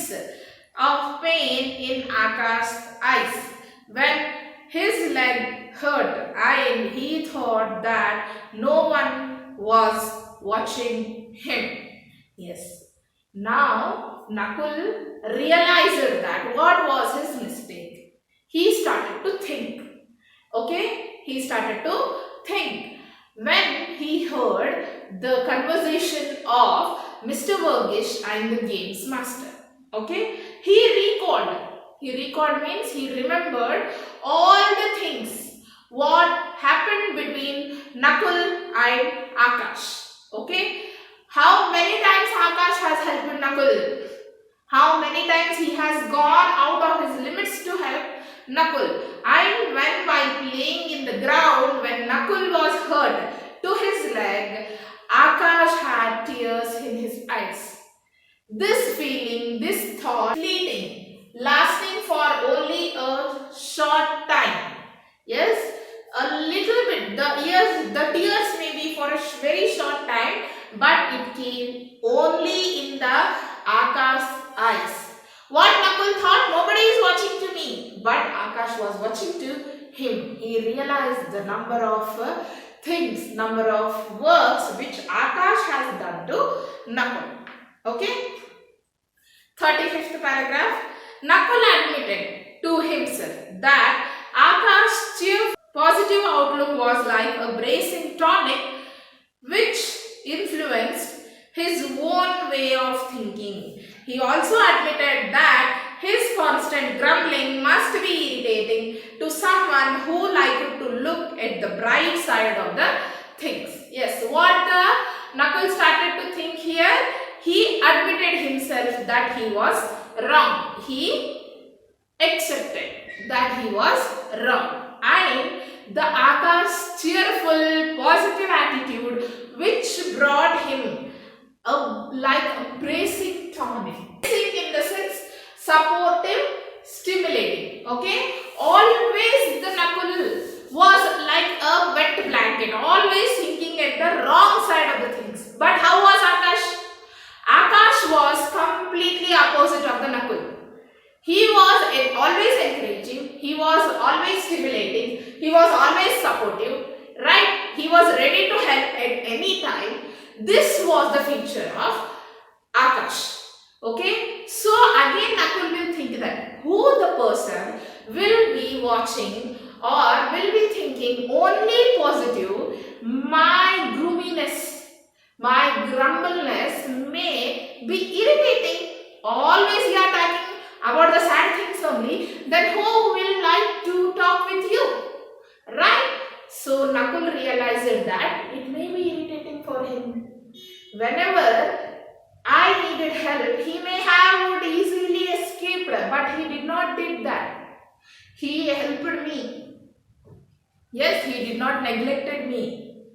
glimpse of pain in Akash's eyes when his leg hurt and he thought that no one was watching him. Yes. Now Nakul realized that what was his mistake. He started to think. Okay? He started to think when he heard the conversation of Mr. Vergish and the games master. Okay? He recalled. He recalled means he remembered all the things what happened between Nakul and Akash. Okay? How many times Akash has helped Nakul? How many times he has gone out of his limits to help Nakul? And when while playing in the ground, when Nakul was hurt to his leg, Akash had tears in his eyes. This feeling, this thought, fleeting, lasting for only a short time. Yes, a little bit. The tears may be for a very short time, but it came only in the Akash's eyes. What Nakul thought, nobody is watching to me, but Akash was watching to him. He realized the number of things, number of works which Akash has done to Nakul. Okay? 35th paragraph. Nakul admitted to himself that Akash's cheerful, positive outlook was like a bracing tonic which influenced his own way of thinking. He also admitted that his constant grumbling must be irritating to someone who liked to look at the bright side of the things. Yes, what Nakul started to think here, he admitted himself that he was wrong. He accepted that he was wrong. And the Akash's cheerful, positive attitude which brought him like a bracing tonic. Bracing in the sense supportive, stimulating. Okay? Always the Nakul was like a wet blanket, always thinking at the wrong side of the things. But how was Akash? Akash was completely opposite of the Nakul. He was always encouraging, he was always stimulating, he was always supportive, right? He was ready to help at any time. This was the feature of Akash. Okay? So again Nakul will think that who the person will be watching or will be thinking only positive, my groominess, my grumbleness may be irritating, always you are talking about the sad things only, then who will like to talk with you? Right? So Nakul realized that it may be irritating for him. Whenever I needed help, he may have easily escaped, but he did not did that. He helped me. Yes, he did not neglected me.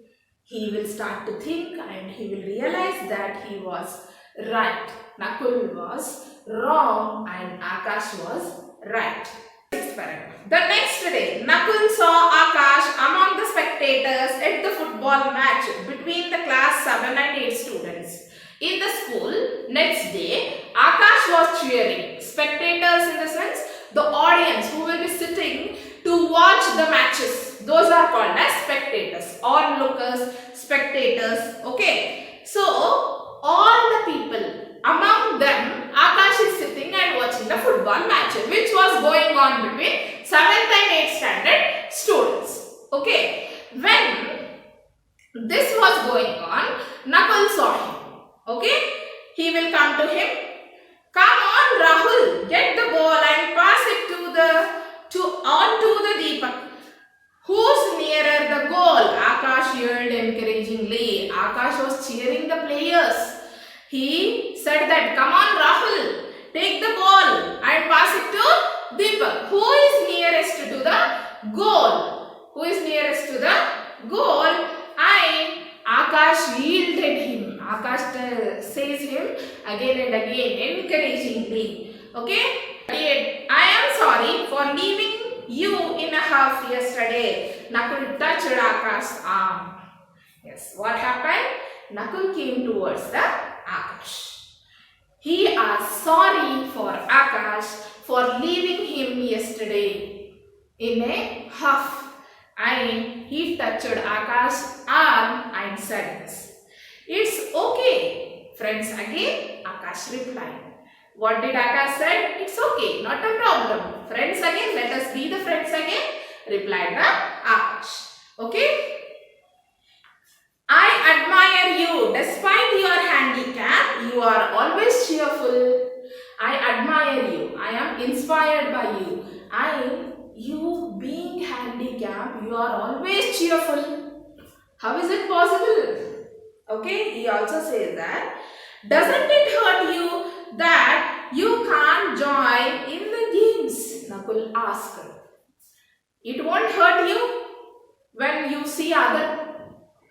He will start to think and he will realize that he was right. Nakul was wrong and Akash was right. Sixth paragraph. The next day, Nakul saw Akash among the spectators at the football match between the class 7 and 8 students. In the school, next day, Akash was cheering. Spectators in the sense, the audience who will be sitting to watch the matches. Those are called as spectators. Onlookers, spectators. Okay. So, all the people, among them, Akash is sitting and watching the football match, which was going on between 7th and 8th standard students. Okay. When this was going on, Nakul saw him. Okay. He will come to him. Come on, Rahul, get the ball and pass it onto the Deepak. Who's nearer the goal? Akash yelled encouragingly. Akash was cheering the players. He said that, come on Rahul, take the ball and pass it to Deepak. Who is nearest to the goal? Who is nearest to the goal? And Akash yielded him. Akash says him again and again encouragingly. Okay? I am sorry for leaving you in a huff yesterday. Nakul touched Akash's arm. Yes, what happened? Nakul came towards the Akash. He was sorry for Akash for leaving him yesterday. In a huff, and he touched Akash's arm and said this. It's okay, friends again, Akash replied. What did Akash said? It's okay, not a problem. Friends again, let us be the friends again, replied the Akash. Okay? I admire you. Despite your handicap, you are always cheerful. I admire you. I am inspired by you. You being handicapped, you are always cheerful. How is it possible? Okay, he also says that. Doesn't it hurt you that you can't join in the games? Nakul asked. It won't hurt you when you see other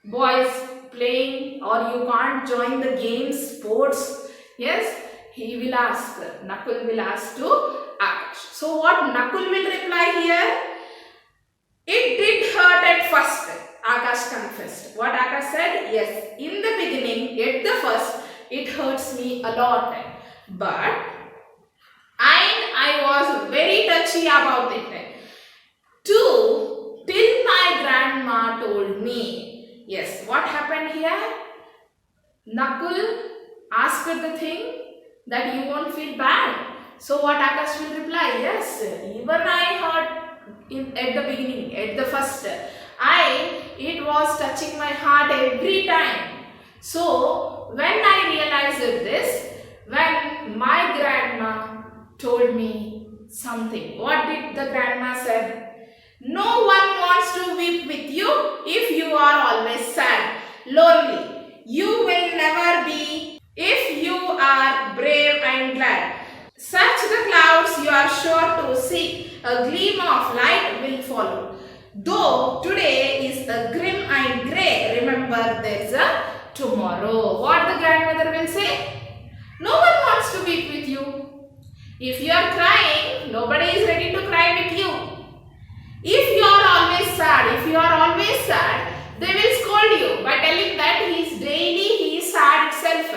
boys playing or you can't join the games, sports. Yes, he will ask. Nakul will ask to Akash. So what Nakul will reply here? It did hurt at first, Akash confessed. What Akash said? Yes, in the beginning, at the first, it hurts me a lot. But I was very touchy about it. Till my grandma told me. Yes, what happened here? Nakul asked the thing that you won't feel bad. So what Akash will reply? Yes, even I heard at the beginning, at the first, it was touching my heart every time. So when I realized this, when my grandma told me something, what did the grandma said? No one wants to weep with you if you are always sad, lonely. You will never be if you are brave and glad. Search the clouds, you are sure to see. A gleam of light will follow. Though today is a grim and grey, remember there is a tomorrow. What the grandmother will say? No one wants to weep with you. If you are crying, nobody is ready to cry with you. If you are always sad, they will scold you by telling that he is sad itself,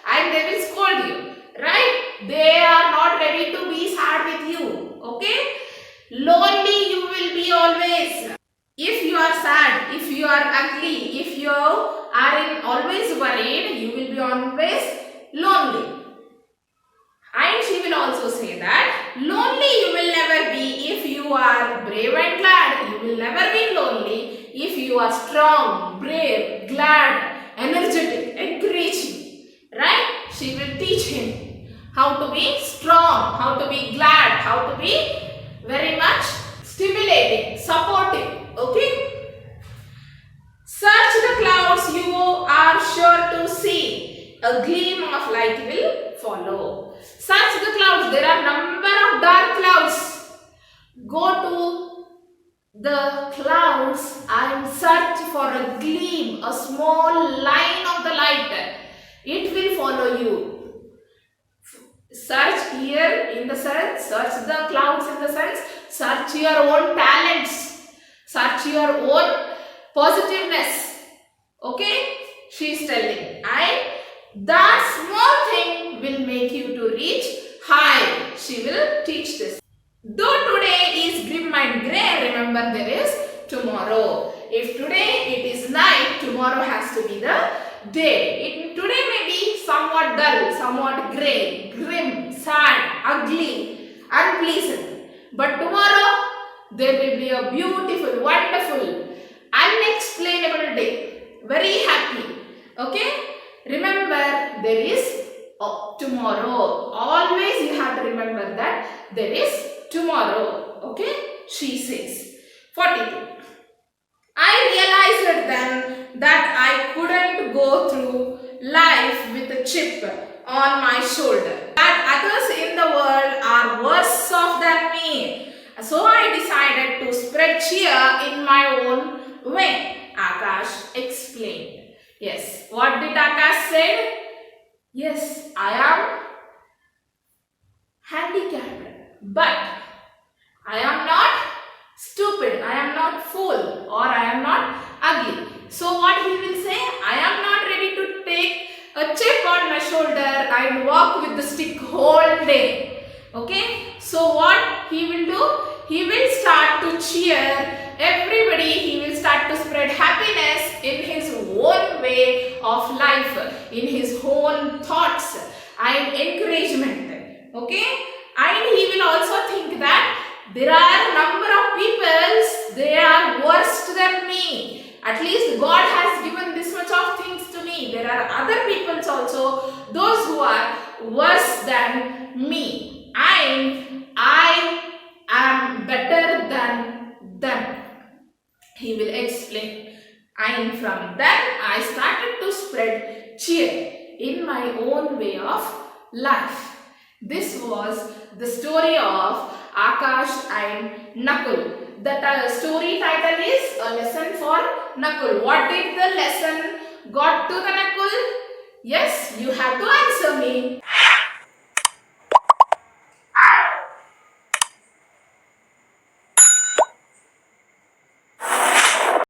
and they will scold you. Right? They are not ready to be sad with you. Okay? Lonely you will be always. If you are sad, if you are ugly, if you are always worried, you will be always lonely. And she will also say that lonely you will never be if you are brave and glad. You will never be lonely if you are strong, brave, glad, energetic, encouraging. Right? She will teach him how to be strong, how to be glad, how to be very much stimulating, supporting. Okay? Search the clouds, you are sure to see. A gleam of light will follow. Search the clouds. There are number of dark clouds. Go to the clouds and search for a gleam, a small line of the light. It will follow you. Search here in the sense, search the clouds in the sense, search your own talents, search your own positiveness. Okay? She is telling. And that small thing will make you to reach high. She will teach this. Though today is grim and grey, remember there is tomorrow. If today it is night, tomorrow has to be the day. Today may be somewhat dull, somewhat grey, grim, sad, ugly, unpleasant. But tomorrow there will be a beautiful, wonderful, unexplainable day. Very happy. Okay? Remember there is tomorrow. Always you have to remember that there is tomorrow. Okay? She says. 42. I realized then that I couldn't go through life with a chip on my shoulder. That others in the world are worse off than me. So I decided to spread cheer in my own way. Akash explained. Yes. What did Akash say? Yes, I am handicapped, but I am not stupid, I am not fool, or I am not ugly. So what he will say? I am not ready to take a chip on my shoulder and walk with the stick one day. Okay, so what he will do? He will start to cheer everybody. He will start to spread happiness in his own way of life, in his own thoughts and encouragement. Okay, and he will also think that there are a number of people, they are worse than me. At least God has given this much of things to me. There are other people also, those who are worse than me, and I am better than them. He will explain. And from then I started to spread cheer in my own way of life. This was the story of Akash and Nakul. The story title is A Lesson for Nakul. What did the lesson got to the Nakul? Yes, you have to answer me.